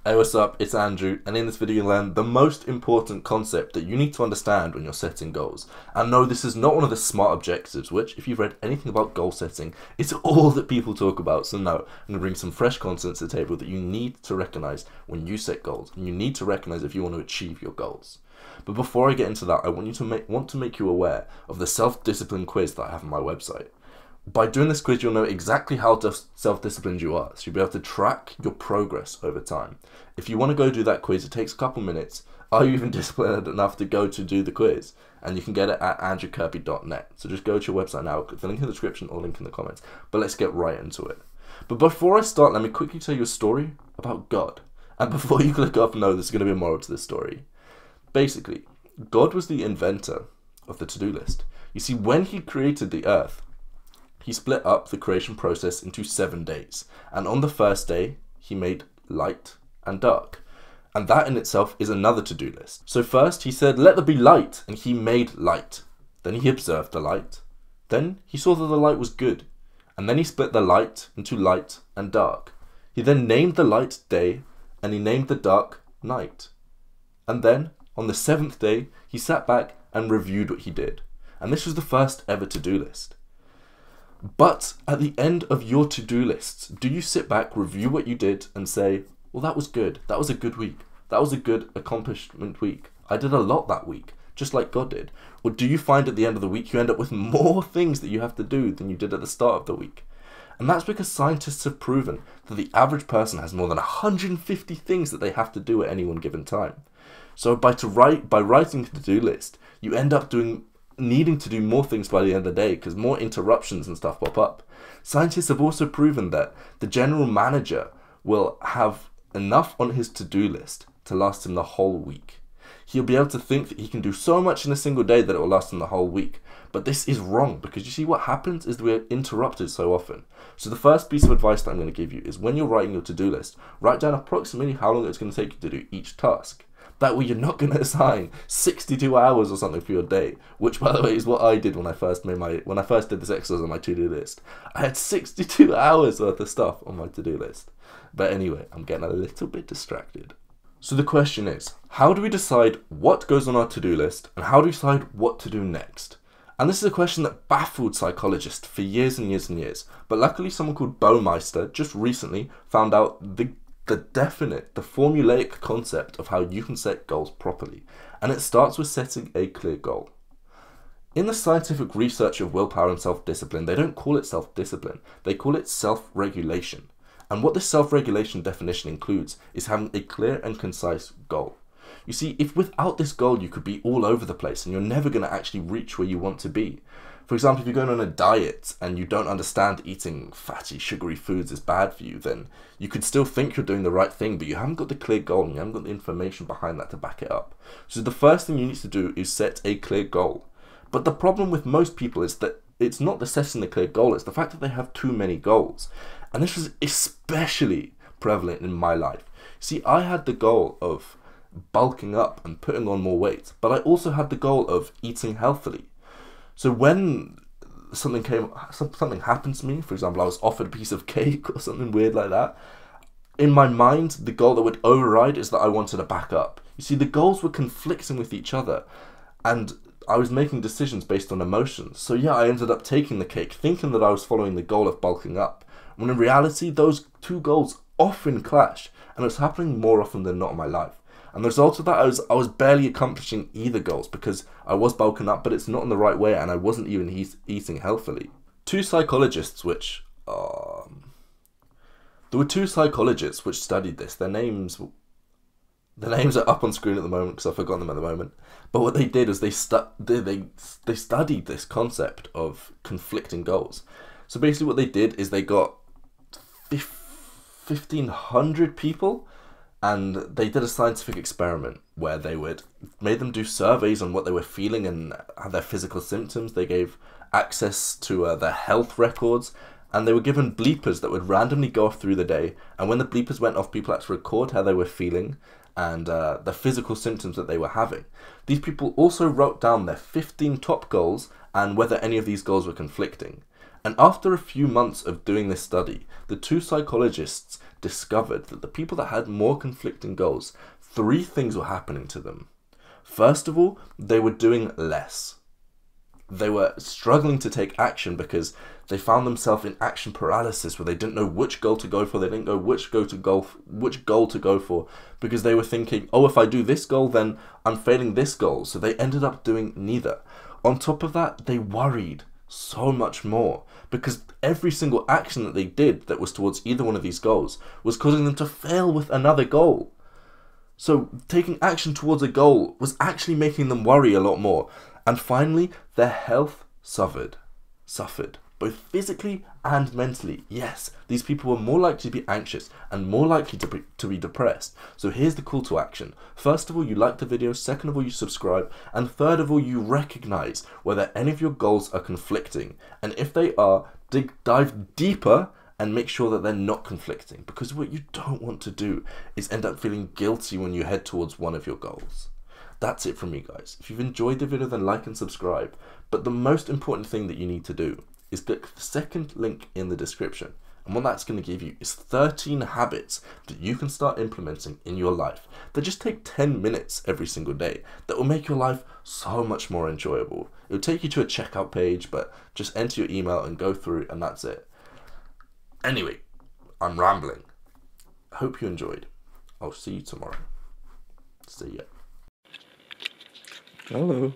Hey, what's up? It's Andrew, and in this video you'll learn the most important concept that you need to understand when you're setting goals. And no, this is not one of the SMART objectives, which, if you've read anything about goal setting, it's all that people talk about. So no, I'm going to bring some fresh content to the table that you need to recognize when you set goals, and you need to recognize if you want to achieve your goals. But before I get into that, I want to make you aware of the self-discipline quiz that I have on my website. By doing this quiz, you'll know exactly how self-disciplined you are, so you'll be able to track your progress over time. If you want to go do that quiz, it takes a couple minutes. Are you even disciplined enough to go to do the quiz? And you can get it at andrewkirby.net. So just go to your website now, click the link in the description or link in the comments. But let's get right into it. But before I start, let me quickly tell you a story about God. And before you click off, no, there's going to be a moral to this story. Basically, God was the inventor of the to-do list. You see, when he created the earth, he split up the creation process into 7 days. And on the first day, he made light and dark. And that in itself is another to-do list. So first he said, let there be light, and he made light. Then he observed the light. Then he saw that the light was good. And then he split the light into light and dark. He then named the light day, and he named the dark night. And then, on the 7th day, he sat back and reviewed what he did. And this was the first ever to-do list. But at the end of your to-do lists, do you sit back, review what you did, and say, well, that was good. That was a good week. That was a good accomplishment week. I did a lot that week, just like God did. Or do you find at the end of the week you end up with more things that you have to do than you did at the start of the week? And that's because scientists have proven that the average person has more than 150 things that they have to do at any one given time. So by writing the to-do list, you end up needing to do more things by the end of the day because more interruptions and stuff pop up. Scientists have also proven that the general manager will have enough on his to-do list to last him the whole week. He'll be able to think that he can do so much in a single day that it will last him the whole week. But this is wrong because you see what happens is that we're interrupted so often. So the first piece of advice that I'm going to give you is when you're writing your to-do list, write down approximately how long it's going to take you to do each task. That way you're not going to assign 62 hours or something for your day, which by the way is what I did when I first did this exercise on my to-do list. I had 62 hours worth of stuff on my to-do list. But anyway, I'm getting a little bit distracted. So the question is, how do we decide what goes on our to-do list and how do we decide what to do next? And this is a question that baffled psychologists for years and years and years. But luckily someone called Baumeister just recently found out the formulaic concept of how you can set goals properly. And it starts with setting a clear goal. In the scientific research of willpower and self-discipline, they don't call it self-discipline, they call it self-regulation. And what this self-regulation definition includes is having a clear and concise goal. You see, if without this goal you could be all over the place and you're never going to actually reach where you want to be. For example, if you're going on a diet and you don't understand eating fatty, sugary foods is bad for you, then you could still think you're doing the right thing, but you haven't got the clear goal and you haven't got the information behind that to back it up. So the first thing you need to do is set a clear goal. But the problem with most people is that it's not the setting the clear goal, it's the fact that they have too many goals. And this was especially prevalent in my life. See, I had the goal of bulking up and putting on more weight, but I also had the goal of eating healthily. So when something happened to me, for example, I was offered a piece of cake or something weird like that, in my mind, the goal that would override is that I wanted to back up. You see, the goals were conflicting with each other, and I was making decisions based on emotions. So yeah, I ended up taking the cake, thinking that I was following the goal of bulking up, when in reality, those two goals often clash, and it's happening more often than not in my life. And the result of that, I was barely accomplishing either goals because I was bulking up, but it's not in the right way, and I wasn't even eating healthily. There were two psychologists which studied this. Their names are up on screen at the moment because I've forgotten them at the moment. But what they did is they studied this concept of conflicting goals. So basically what they did is they got 1,500 people, and they did a scientific experiment where they made them do surveys on what they were feeling and their physical symptoms. They gave access to their health records, and they were given bleepers that would randomly go off through the day. And when the bleepers went off, people had to record how they were feeling and the physical symptoms that they were having. These people also wrote down their 15 top goals and whether any of these goals were conflicting. And after a few months of doing this study, the two psychologists discovered that the people that had more conflicting goals, 3 things were happening to them. First of all, they were doing less. They were struggling to take action because they found themselves in action paralysis, where they didn't know which goal to go for. They didn't know which goal to go for, because they were thinking, oh, if I do this goal, then I'm failing this goal. So they ended up doing neither. On top of that, they worried so much more, because every single action that they did that was towards either one of these goals was causing them to fail with another goal. So taking action towards a goal was actually making them worry a lot more. And finally, their health suffered, both physically and mentally. Yes, these people were more likely to be anxious and more likely to be depressed. So here's the call to action. First of all, you like the video. Second of all, you subscribe. And third of all, you recognize whether any of your goals are conflicting. And if they are, dive deeper and make sure that they're not conflicting. Because what you don't want to do is end up feeling guilty when you head towards one of your goals. That's it from me, guys. If you've enjoyed the video, then like and subscribe. But the most important thing that you need to do is click the second link in the description. And what that's going to give you is 13 habits that you can start implementing in your life that just take 10 minutes every single day, that will make your life so much more enjoyable. It will take you to a checkout page, but just enter your email and go through, and that's it. Anyway, I'm rambling. I hope you enjoyed. I'll see you tomorrow. See ya. Hello.